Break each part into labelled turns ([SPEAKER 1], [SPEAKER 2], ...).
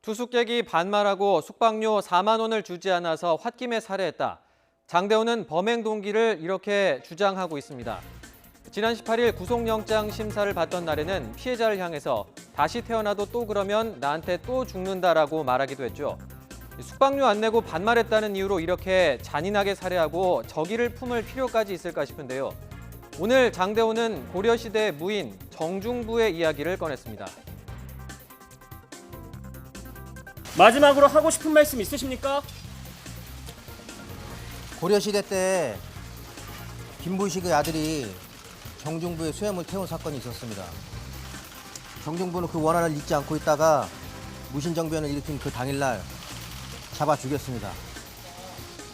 [SPEAKER 1] 투숙객이 반말하고 숙박료 4만 원을 주지 않아서 홧김에 살해했다. 장대호는 범행 동기를 이렇게 주장하고 있습니다. 지난 18일 구속영장 심사를 받던 날에는 피해자를 향해서 다시 태어나도 또 그러면 나한테 또 죽는다라고 말하기도 했죠. 숙박료 안 내고 반말했다는 이유로 이렇게 잔인하게 살해하고 적의를 품을 필요까지 있을까 싶은데요. 오늘 장대호는 고려시대 무인 정중부의 이야기를 꺼냈습니다.
[SPEAKER 2] 마지막으로 하고 싶은 말씀 있으십니까?
[SPEAKER 3] 고려시대 때 김부식의 아들이 정중부에 쇠염을 태운 사건이 있었습니다. 정중부는 그 원한을 잊지 않고 있다가 무신정변을 일으킨 그 당일날 잡아 죽였습니다.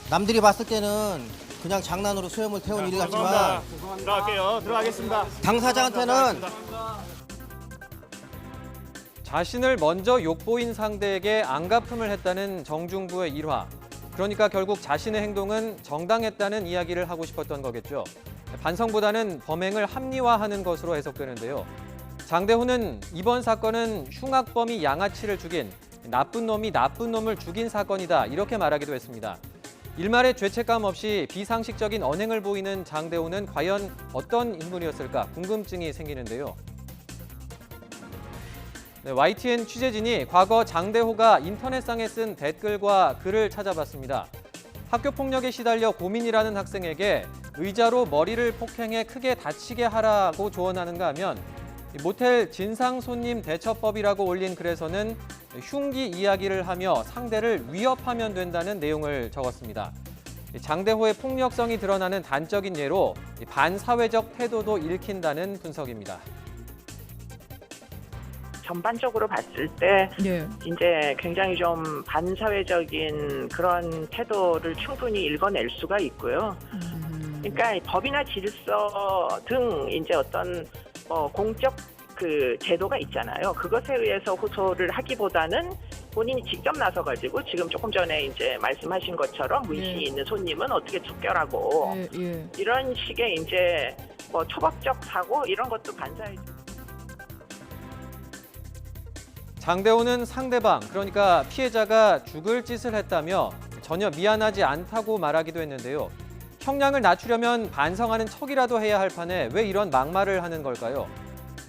[SPEAKER 3] 남들이 봤을 때는 그냥 장난으로 쇠염을 태운 일이 같지만
[SPEAKER 2] 들어가겠습니다.
[SPEAKER 3] 당사자한테는
[SPEAKER 1] 자신을 먼저 욕보인 상대에게 안갚음을 했다는 정중부의 일화. 그러니까 결국 자신의 행동은 정당했다는 이야기를 하고 싶었던 거겠죠. 반성보다는 범행을 합리화하는 것으로 해석되는데요. 장대호는 이번 사건은 흉악범이 양아치를 죽인 나쁜 놈이 나쁜 놈을 죽인 사건이다 이렇게 말하기도 했습니다. 일말의 죄책감 없이 비상식적인 언행을 보이는 장대호는 과연 어떤 인물이었을까 궁금증이 생기는데요. YTN 취재진이 과거 장대호가 인터넷상에 쓴 댓글과 글을 찾아봤습니다. 학교 폭력에 시달려 고민이라는 학생에게 의자로 머리를 폭행해 크게 다치게 하라고 조언하는가 하면 모텔 진상 손님 대처법이라고 올린 글에서는 흉기 이야기를 하며 상대를 위협하면 된다는 내용을 적었습니다. 장대호의 폭력성이 드러나는 단적인 예로 반사회적 태도도 읽힌다는 분석입니다.
[SPEAKER 4] 전반적으로 봤을 때 이제 굉장히 좀 반사회적인 그런 태도를 충분히 읽어낼 수가 있고요. 그러니까 법이나 질서 등 이제 어떤 공적 그 제도가 있잖아요. 그것에 의해서 호소를 하기보다는 본인이 직접 나서가지고 지금 조금 전에 이제 말씀하신 것처럼 문신이 있는 손님은 어떻게 척결하고 이런 식의 이제 초법적 사고 이런 것도 반사회적.
[SPEAKER 1] 장대호는 상대방, 그러니까 피해자가 죽을 짓을 했다며 전혀 미안하지 않다고 말하기도 했는데요. 형량을 낮추려면 반성하는 척이라도 해야 할 판에 왜 이런 막말을 하는 걸까요?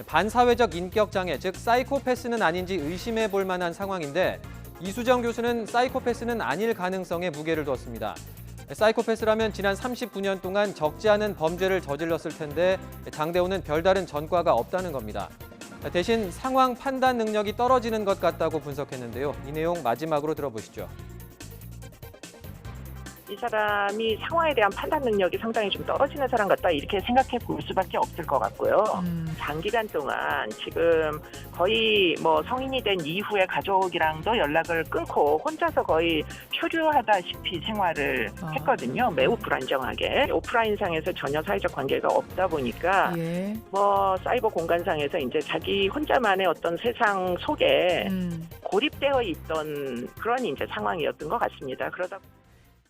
[SPEAKER 1] 반사회적 인격장애, 즉 사이코패스는 아닌지 의심해 볼 만한 상황인데 이수정 교수는 사이코패스는 아닐 가능성에 무게를 뒀습니다. 사이코패스라면 지난 39년 동안 적지 않은 범죄를 저질렀을 텐데 장대호는 별다른 전과가 없다는 겁니다. 대신 상황 판단 능력이 떨어지는 것 같다고 분석했는데요. 이 내용 마지막으로 들어보시죠.
[SPEAKER 4] 이 사람이 상황에 대한 판단 능력이 상당히 좀 떨어지는 사람 같다 이렇게 생각해 볼 수밖에 없을 것 같고요. 장기간 동안 지금 거의 성인이 된 이후에 가족이랑도 연락을 끊고 혼자서 거의 표류하다시피 생활을 했거든요. 매우 불안정하게. 오프라인상에서 전혀 사회적 관계가 없다 보니까 사이버 공간상에서 이제 자기 혼자만의 어떤 세상 속에 고립되어 있던 그런 이제 상황이었던 것 같습니다. 그러다